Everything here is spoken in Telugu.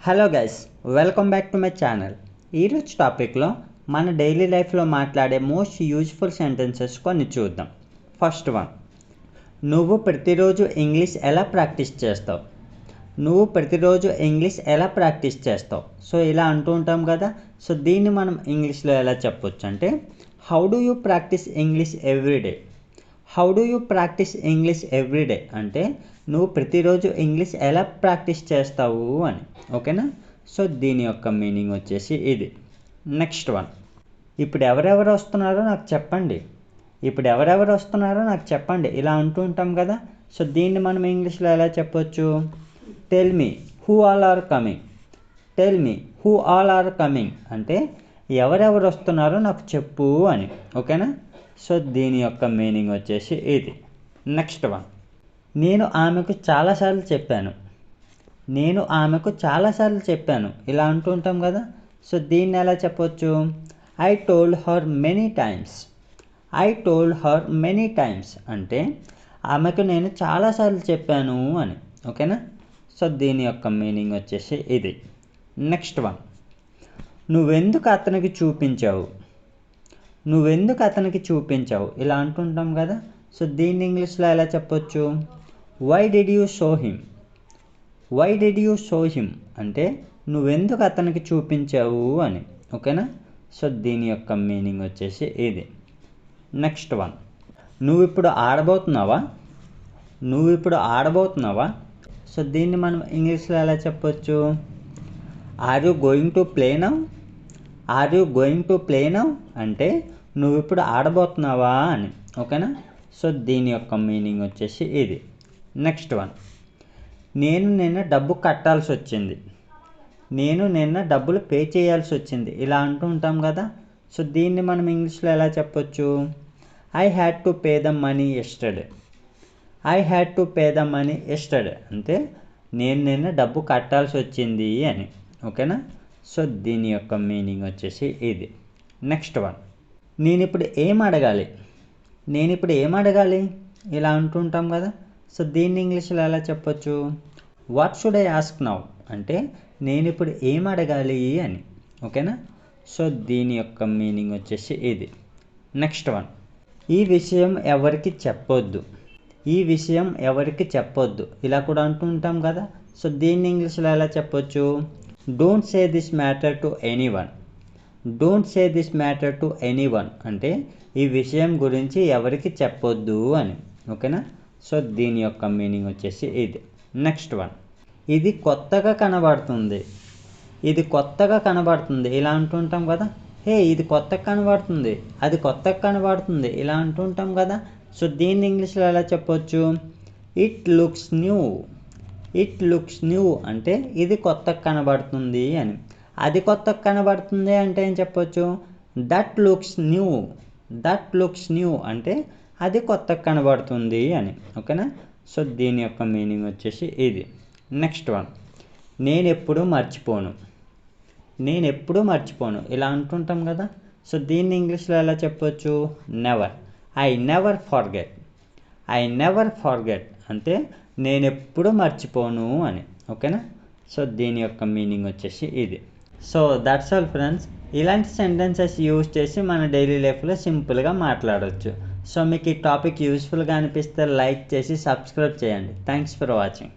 Hello guys, welcome back to my channel. ఈరోజు టాపిక్లో మన డైలీ లైఫ్లో మాట్లాడే మోస్ట్ యూజ్ఫుల్ సెంటెన్సెస్ కొన్ని చూద్దాం. ఫస్ట్ వన్, నువ్వు ప్రతిరోజు ఇంగ్లీష్ ఎలా ప్రాక్టీస్ చేస్తావు? నువ్వు ప్రతిరోజు ఇంగ్లీష్ ఎలా ప్రాక్టీస్ చేస్తావు? సో ఇలా అంటూ ఉంటాం కదా. సో దీన్ని మనం ఇంగ్లీష్లో ఎలా చెప్పొచ్చు అంటే, how do you practice English everyday? How do you practice English everyday అంటే నువ్వు ప్రతిరోజు ఇంగ్లీష్ ఎలా ప్రాక్టీస్ చేస్తావు అని. ఓకేనా? సో దీని యొక్క మీనింగ్ వచ్చేసి ఇది. నెక్స్ట్ వన్, ఇప్పుడు ఎవరెవరు వస్తున్నారో నాకు చెప్పండి. ఇప్పుడు ఎవరెవరు వస్తున్నారో నాకు చెప్పండి ఇలా అంటూ ఉంటాం కదా. సో దీన్ని మనం ఇంగ్లీష్లో ఎలా చెప్పొచ్చు? Tell me who all are coming. Tell me who all are coming అంటే ఎవరెవరు వస్తున్నారో నాకు చెప్పు అని. ఓకేనా? సో దీని యొక్క మీనింగ్ వచ్చేసి ఇది. నెక్స్ట్ వన్, నేను ఆమెకు చాలాసార్లు చెప్పాను. నేను ఆమెకు చాలాసార్లు చెప్పాను ఇలా అంటూ ఉంటాం కదా. సో దీన్ని ఎలా చెప్పొచ్చు? I told her many times. I told her many times అంటే ఆమెకు నేను చాలాసార్లు చెప్పాను అని. ఓకేనా? సో దీని యొక్క మీనింగ్ వచ్చేసి ఇది. నెక్స్ట్ వన్, నువ్వెందుకు అతనికి చూపించావు? నువ్వెందుకు అతనికి చూపించావు ఇలా అంటుంటాం కదా. సో దీన్ని ఇంగ్లీష్లో ఎలా చెప్పొచ్చు? Why did you show him. Why did you show him అంటే నువ్వెందుకు అతనికి చూపించావు అని. ఓకేనా? సో దీని యొక్క మీనింగ్ వచ్చేసి ఇది. నెక్స్ట్ వన్, నువ్వు ఇప్పుడు ఆడబోతున్నావా? నువ్వు ఇప్పుడు ఆడబోతున్నావా? సో దీన్ని మనం ఇంగ్లీష్లో ఎలా చెప్పొచ్చు? Are you going to play now. Are you going to play now అంటే నువ్వు ఇప్పుడు ఆడబోతున్నావా అని. ఓకేనా? సో దీని యొక్క మీనింగ్ వచ్చేసి ఇది. నెక్స్ట్ వన్, నేను నిన్న డబ్బు కట్టాల్సి వచ్చింది. నేను నిన్న డబ్బులు పే చేయాల్సి వచ్చింది ఇలా అంటూ ఉంటాం కదా. సో దీన్ని మనం ఇంగ్లీష్లో ఎలా చెప్పొచ్చు? I had to pay the money yesterday. I had to pay the money yesterday అంటే నేను నిన్న డబ్బు కట్టాల్సి వచ్చింది అని. ఓకేనా? సో దీని యొక్క మీనింగ్ వచ్చేసి ఇది. నెక్స్ట్ వన్, నేను ఇప్పుడు ఏం అడగాలి? నేను ఇప్పుడు ఏం అడగాలి ఇలా అంటుంటాం కదా. సో దీన్ని ఇంగ్లీష్లో ఎలా చెప్పొచ్చు? What should I ask now అంటే నేను ఇప్పుడు ఏం అడగాలి అని. ఓకేనా? సో దీని యొక్క మీనింగ్ వచ్చేసి ఇది. నెక్స్ట్ వన్, ఈ విషయం ఎవరికి చెప్పొద్దు. ఈ విషయం ఎవరికి చెప్పొద్దు ఇలా కూడా అంటూ ఉంటాం కదా. సో దీన్ని ఇంగ్లీష్లో ఎలా చెప్పొచ్చు? Don't say this matter to anyone. Don't say this matter to anyone అంటే ఈ విషయం గురించి ఎవరికి చెప్పొద్దు అని. ఓకేనా? సో దీని యొక్క మీనింగ్ వచ్చేసి ఇది. నెక్స్ట్ వన్, ఇది కొత్తగా కనబడుతుంది. ఇది కొత్తగా కనబడుతుంది ఇలా అంటుంటాం కదా. హే ఇది కొత్తగా కనబడుతుంది, అది కొత్తగా కనబడుతుంది ఇలా అంటుంటాం కదా. సో దీన్ని ఇంగ్లీష్లో ఎలా చెప్పొచ్చు? It looks new. It looks new అంటే ఇది కొత్తగా కనబడుతుంది అని. అది కొత్తగా కనబడుతుంది అంటే ఏం చెప్పొచ్చు? That looks new. That looks new అంటే అది కొత్తగా కనబడుతుంది అని. ఓకేనా? సో దీని యొక్క మీనింగ్ వచ్చేసి ఇది. నెక్స్ట్ వన్, నేను ఎప్పుడూ మర్చిపోను. నేను ఎప్పుడూ మర్చిపోను ఇలా అంటుంటాం కదా. సో దీన్ని ఇంగ్లీష్లో ఎలా చెప్పొచ్చు? Never. I never forget. I never forget అంటే నేను ఎప్పుడూ మర్చిపోను అని. ఓకేనా? సో దీని యొక్క మీనింగ్ వచ్చేసి ఇది. So that's all friends. ఇలాంటి సెంటెన్సెస్ యూజ్ చేసి మన డైలీ లైఫ్లో సింపుల్గా మాట్లాడవచ్చు. సో మీకు ఈ టాపిక్ యూస్ఫుల్గా అనిపిస్తే లైక్ చేసి సబ్స్క్రైబ్ చేయండి. Thanks for watching.